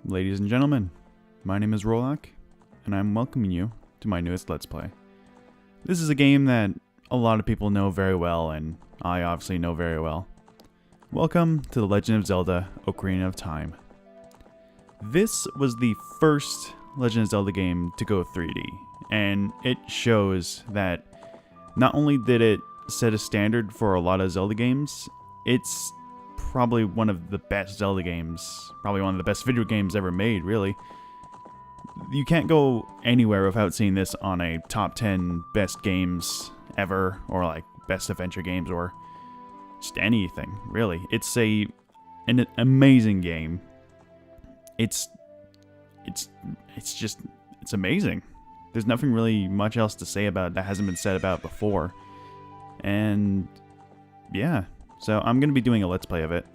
Ladies and gentlemen, my name is Rolak, and I'm welcoming you to my newest Let's Play. This is a game that a lot of people know very well, and I obviously know very well. Welcome to the Legend of Zelda, Ocarina of Time. This was the first Legend of Zelda game to go 3D, and it shows that not only did it set a standard for a lot of Zelda games, it's probably one of the best Zelda games, probably one of the best video games ever made, really. You can't go anywhere without seeing this on a top 10 best games ever, or like best adventure games, or just anything, really. It's an amazing game. It's amazing. There's nothing really much else to say about it that hasn't been said about before. And yeah, so I'm going to be doing a Let's Play of it.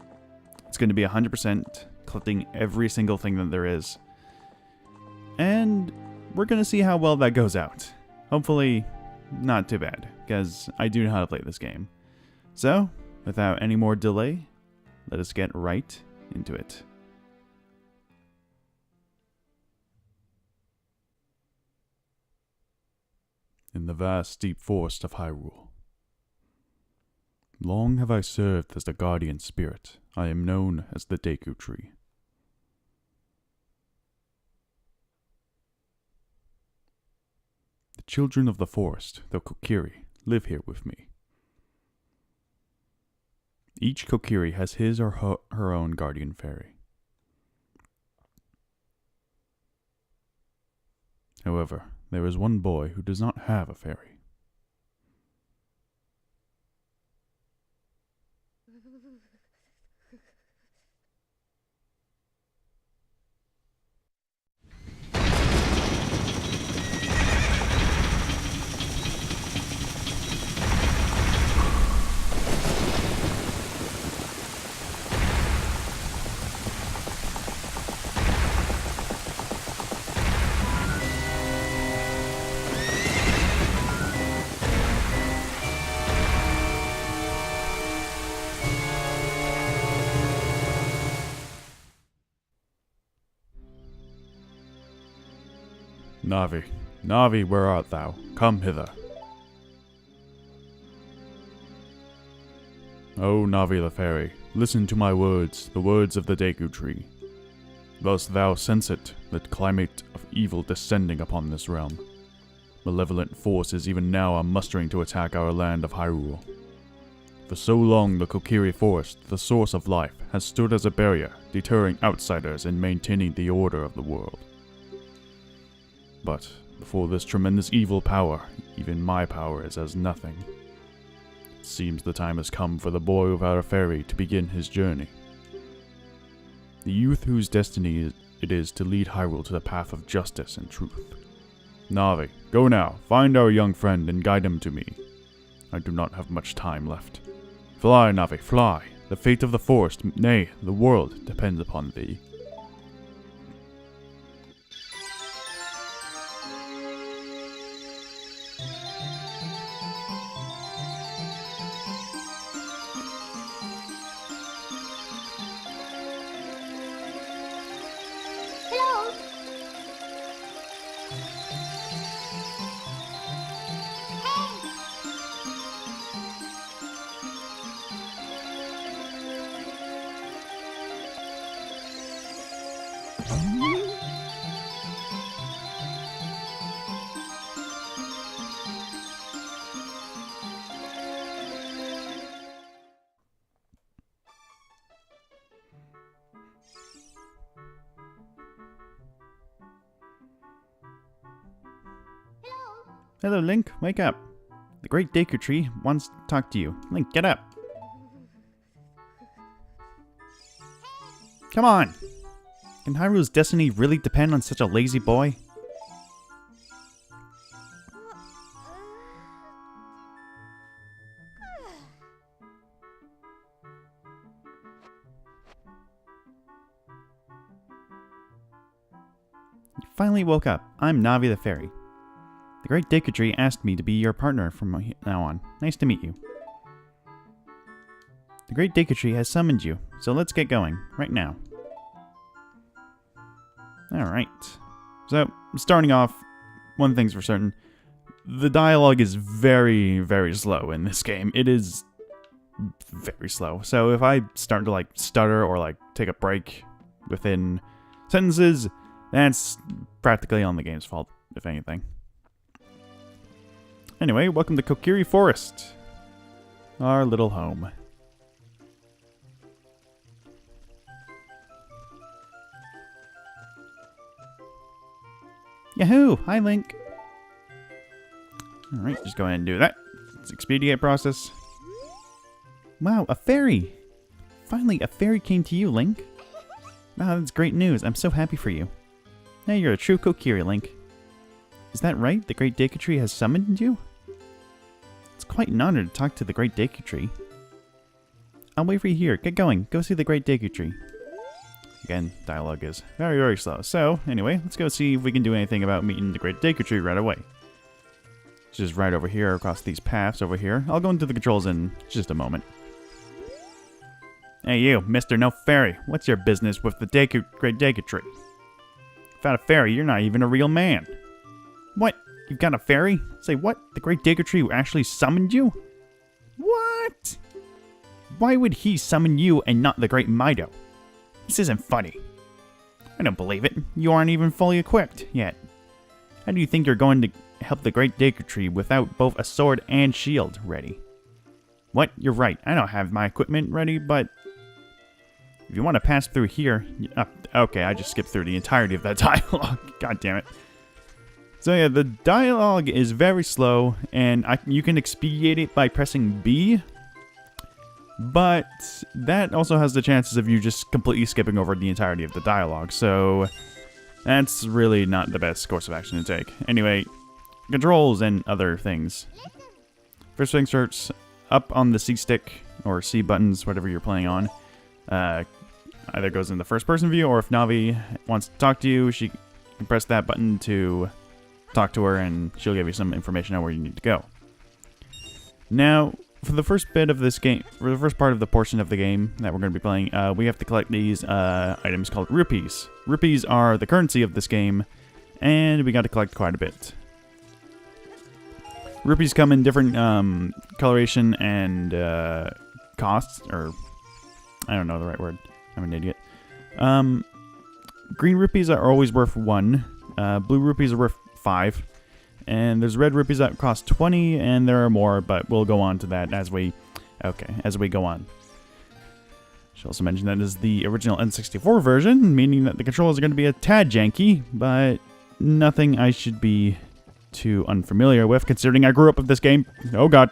It's going to be 100% collecting every single thing that there is. And we're going to see how well that goes out. Hopefully not too bad, because I do know how to play this game. So, without any more delay, let us get right into it. In the vast deep forest of Hyrule. Long have I served as the guardian spirit. I am known as the Deku Tree. The children of the forest, the Kokiri, live here with me. Each Kokiri has his or her own guardian fairy. However, there is one boy who does not have a fairy. Navi, Navi, where art thou? Come hither. O Navi the Fairy, listen to my words, the words of the Deku Tree. Thus thou sense it, the climate of evil descending upon this realm. Malevolent forces even now are mustering to attack our land of Hyrule. For so long the Kokiri Forest, the source of life, has stood as a barrier, deterring outsiders and maintaining the order of the world. But before this tremendous evil power, even my power is as nothing. It seems the time has come for the boy without a fairy to begin his journey. The youth whose destiny it is to lead Hyrule to the path of justice and truth. Navi, go now, find our young friend and guide him to me. I do not have much time left. Fly, Navi, fly. The fate of the forest, nay, the world, depends upon thee. Hello, Link. Wake up. The great Deku Tree wants to talk to you. Link, get up. Come on. Can Hyrule's destiny really depend on such a lazy boy? You finally woke up. I'm Navi the Fairy. The great Deku Tree asked me to be your partner from now on. Nice to meet you. The great Deku Tree has summoned you, so let's get going, right now. Alright. So, starting off, one thing's for certain. The dialogue is very, very slow in this game. It is very slow. So if I start to, like, stutter or, like, take a break within sentences, that's practically on the game's fault, if anything. Anyway, welcome to Kokiri Forest. Our little home. Yahoo! Hi, Link. Alright, just go ahead and do that. Let's expedite process. Wow, a fairy! Finally, a fairy came to you, Link. Wow, that's great news. I'm so happy for you. Now you're a true Kokiri, Link. Is that right? The Great Deku Tree has summoned you? It's quite an honor to talk to the Great Deku Tree. I'll wait for you here. Get going. Go see the Great Deku Tree. Again, dialogue is very, very slow. So, anyway, let's go see if we can do anything about meeting the Great Deku Tree right away. It's just right over here, across these paths over here. I'll go into the controls in just a moment. Hey you, Mr. No Fairy. What's your business with the Great Deku Tree? Without a fairy, you're not even a real man. What? You've got a fairy? Say what? The Great Deku Tree actually summoned you? What? Why would he summon you and not the Great Mido? This isn't funny. I don't believe it. You aren't even fully equipped yet. How do you think you're going to help the Great Deku Tree without both a sword and shield ready? What? You're right. I don't have my equipment ready, but if you want to pass through here... okay, I just skipped through the entirety of that dialogue. God damn it. So yeah, the dialogue is very slow, and you can expedite it by pressing B, but that also has the chances of you just completely skipping over the entirety of the dialogue, so that's really not the best course of action to take. Anyway, controls and other things. First things first, up on the C stick, or C buttons, whatever you're playing on, either goes in the first person view, or if Navi wants to talk to you, she can press that button to talk to her, and she'll give you some information on where you need to go. Now, for the first bit of this game, for the first part of the portion of the game that we're going to be playing, we have to collect these items called rupees. Rupees are the currency of this game, and we got to collect quite a bit. Rupees come in different coloration and costs, or I don't know the right word. I'm an idiot. Green rupees are always worth 1. Blue rupees are worth 5. And there's red rupees that cost 20, and there are more, but we'll go on to that as we go on. Should also mention that is the original N64 version, meaning that the controls are going to be a tad janky, but nothing I should be too unfamiliar with, considering I grew up with this game. Oh god.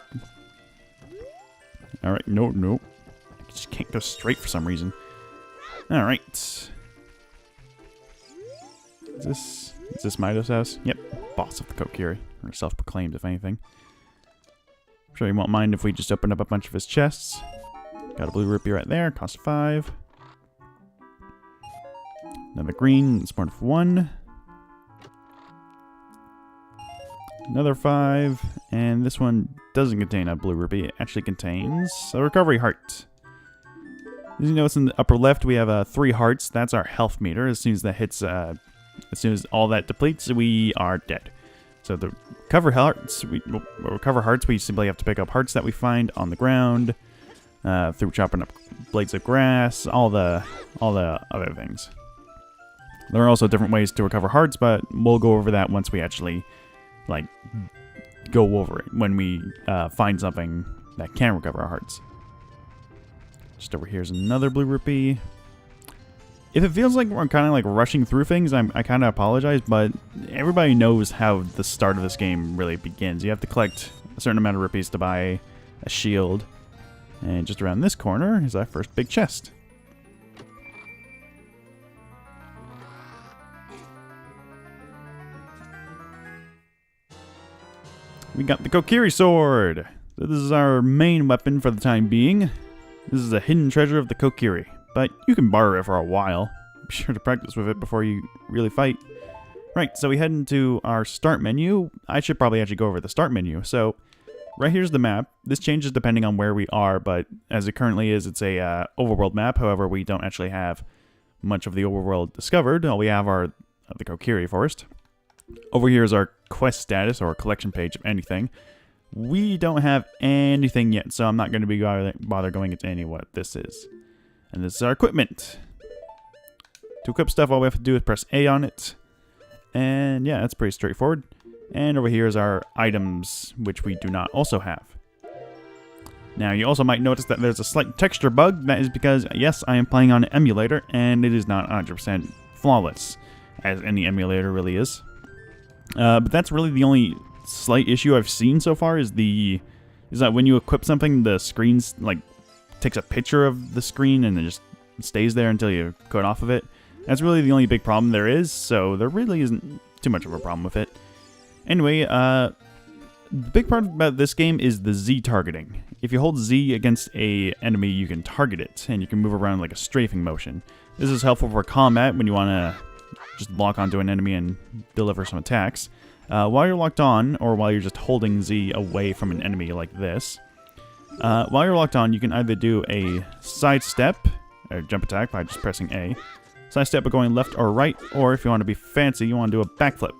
Alright, no. I just can't go straight for some reason. Alright. Is this Mido's house? Yep. Boss of the Kokiri. Or self-proclaimed, if anything. I'm sure he won't mind if we just open up a bunch of his chests. Got a blue rupee right there. Cost 5. Another green. It's worth 1. Another 5. And this one doesn't contain a blue rupee. It actually contains a recovery heart. As you notice in the upper left, we have 3 hearts. That's our health meter. As soon as that hits, as soon as all that depletes, we are dead. So the recover hearts, we simply have to pick up hearts that we find on the ground, through chopping up blades of grass, all the other things. There are also different ways to recover hearts, but we'll go over that once we actually, like, go over it, when we find something that can recover our hearts. Just over here is another blue rupee. If it feels like we're kind of like rushing through things, I kind of apologize, but everybody knows how the start of this game really begins. You have to collect a certain amount of rupees to buy a shield. And just around this corner is our first big chest. We got the Kokiri sword. So this is our main weapon for the time being. This is a hidden treasure of the Kokiri, but you can borrow it for a while. Be sure to practice with it before you really fight. Right, so we head into our start menu. I should probably actually go over the start menu. So, right here's the map. This changes depending on where we are, but as it currently is, it's a overworld map. However, we don't actually have much of the overworld discovered. All we have are of the Kokiri Forest. Over here is our quest status, or collection page of anything. We don't have anything yet, so I'm not going to be bother going into any of what this is. And this is our equipment. To equip stuff, all we have to do is press A on it. And yeah, that's pretty straightforward. And over here is our items, which we do not also have. Now, you also might notice that there's a slight texture bug. That is because, yes, I am playing on an emulator, and it is not 100% flawless, as any emulator really is. But that's really the only slight issue I've seen so far is that when you equip something, the screen takes a picture of the screen and it just stays there until you cut off of it. That's really the only big problem there is, so there really isn't too much of a problem with it. Anyway, the big part about this game is the Z targeting. If you hold Z against a enemy, you can target it, and you can move around like a strafing motion. This is helpful for combat when you want to just lock onto an enemy and deliver some attacks. While you're locked on, or while you're just holding Z away from an enemy like this, while you're locked on, you can either do a sidestep, or jump attack by just pressing A, sidestep by going left or right, or if you want to be fancy, you want to do a backflip.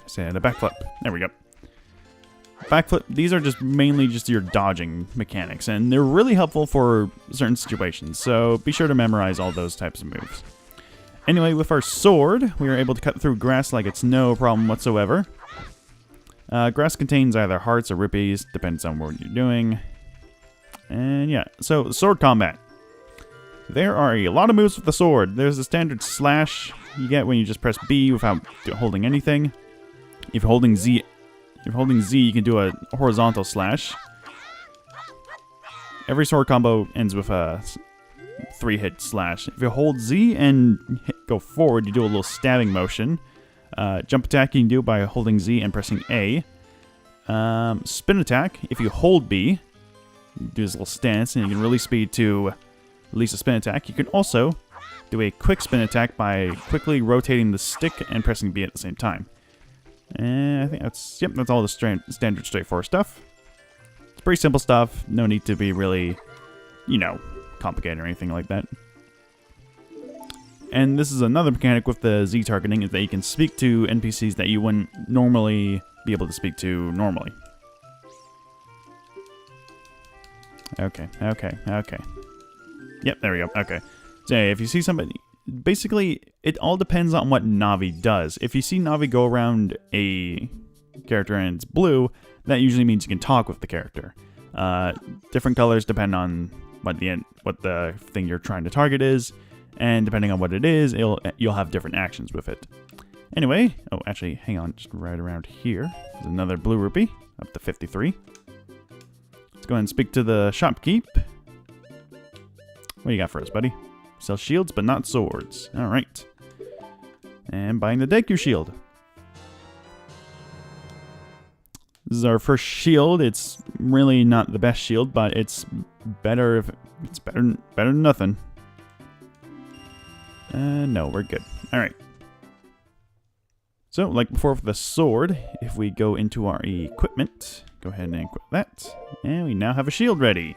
Say the backflip. There we go. Backflip, these are just mainly just your dodging mechanics, and they're really helpful for certain situations, so be sure to memorize all those types of moves. Anyway, with our sword, we are able to cut through grass like it's no problem whatsoever. Grass contains either hearts or rupees, depends on what you're doing. And yeah, so sword combat. There are a lot of moves with the sword. There's the standard slash you get when you just press B without holding anything. If you're holding Z, you can do a horizontal slash. Every sword combo ends with a 3-hit slash. If you hold Z and go forward, you do a little stabbing motion. Jump attack you can do by holding Z and pressing A. Spin attack, if you hold B, you do this little stance, and you can release speed to release a spin attack. You can also do a quick spin attack by quickly rotating the stick and pressing B at the same time. And I think that's all the standard straightforward stuff. It's pretty simple stuff. No need to be really, complicated or anything like that. And this is another mechanic with the Z targeting, is that you can speak to NPCs that you wouldn't normally be able to speak to normally. Okay. Yep, there we go. Okay. So if you see somebody, basically, it all depends on what Navi does. If you see Navi go around a character and it's blue, that usually means you can talk with the character. Different colors depend on what the thing you're trying to target is, and depending on what it is, you'll have different actions with it. Anyway, oh, actually, hang on, just right around here. There's another blue rupee, up to 53. Let's go ahead and speak to the shopkeep. What do you got for us, buddy? Sell shields, but not swords. Alright. And buying the Deku shield. This is our first shield. It's really not the best shield, but it's better than nothing. No, we're good. Alright. So, like before with the sword, if we go into our equipment, go ahead and equip that. And we now have a shield ready.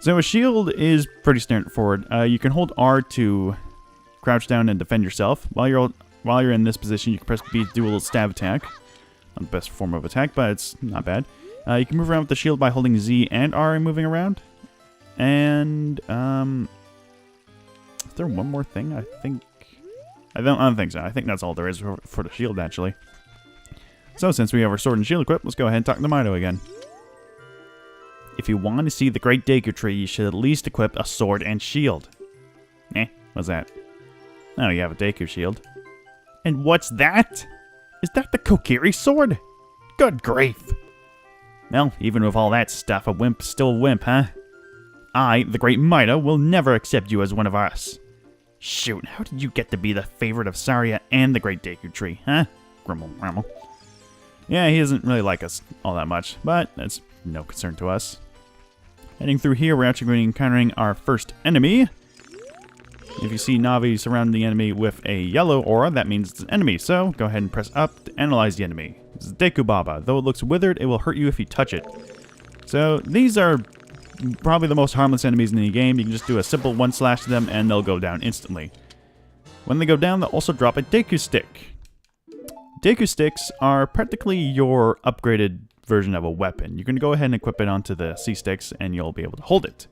So a shield is pretty straightforward. You can hold R to crouch down and defend yourself. While you're in this position, you can press B to do a little stab attack. Not the best form of attack, but it's not bad. You can move around with the shield by holding Z and R and moving around. And is there one more thing? I don't think so. I think that's all there is for the shield, actually. So since we have our sword and shield equipped, let's go ahead and talk to Mido again. If you want to see the Great Deku Tree, you should at least equip a sword and shield. What's that? Oh, you have a Deku shield. And what's that? Is that the Kokiri sword? Good grief. Well, even with all that stuff, a wimp's still a wimp, huh? I, the Great Mido, will never accept you as one of us. Shoot, how did you get to be the favorite of Saria and the Great Deku Tree, huh? Grumble, grumble. Yeah, he doesn't really like us all that much, but that's no concern to us. Heading through here, we're actually going to be encountering our first enemy. If you see Navi surrounding the enemy with a yellow aura, that means it's an enemy, so go ahead and press up to analyze the enemy. This is Deku Baba. Though it looks withered, it will hurt you if you touch it. So these are probably the most harmless enemies in the game. You can just do a simple one slash to them and they'll go down instantly. When they go down, they'll also drop a Deku Stick. Deku Sticks are practically your upgraded version of a weapon. You can go ahead and equip it onto the C-Sticks and you'll be able to hold it.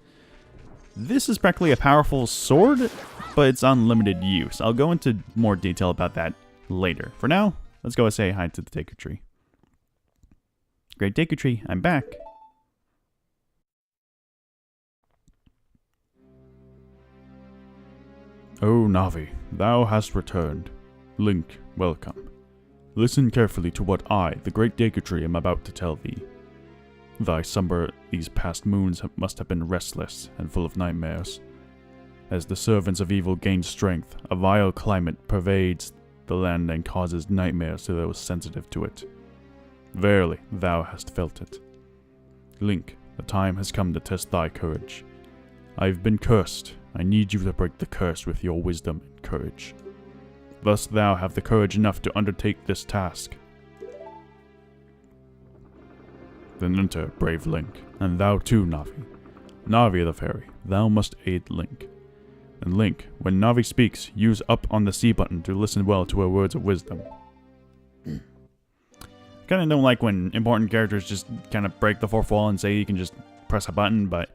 This is practically a powerful sword, but it's unlimited use. I'll go into more detail about that later. For now, let's go and say hi to the Deku Tree. Great Deku Tree, I'm back. O Navi, thou hast returned. Link, welcome. Listen carefully to what I, the great Deku Tree, am about to tell thee. Thy slumber these past moons must have been restless and full of nightmares. As the servants of evil gain strength, a vile climate pervades the land and causes nightmares to those sensitive to it. Verily, thou hast felt it. Link, the time has come to test thy courage. I've been cursed. I need you to break the curse with your wisdom and courage. Thus thou have the courage enough to undertake this task. Then enter, brave Link, and thou too, Navi. Navi the fairy, thou must aid Link. And Link, when Navi speaks, use up on the C button to listen well to her words of wisdom. Kinda don't like when important characters just kind of break the fourth wall and say you can just press a button, but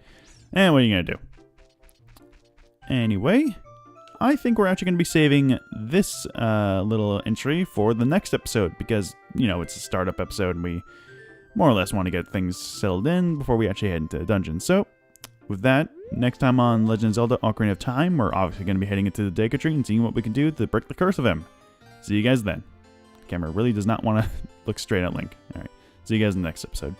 what are you gonna do? Anyway, I think we're actually going to be saving this little entry for the next episode because, you know, it's a startup episode and we more or less want to get things settled in before we actually head into the dungeon. So, with that, next time on Legend of Zelda Ocarina of Time, we're obviously going to be heading into the Deku Tree and seeing what we can do to break the curse of him. See you guys then. The camera really does not want to look straight at Link. Alright, see you guys in the next episode.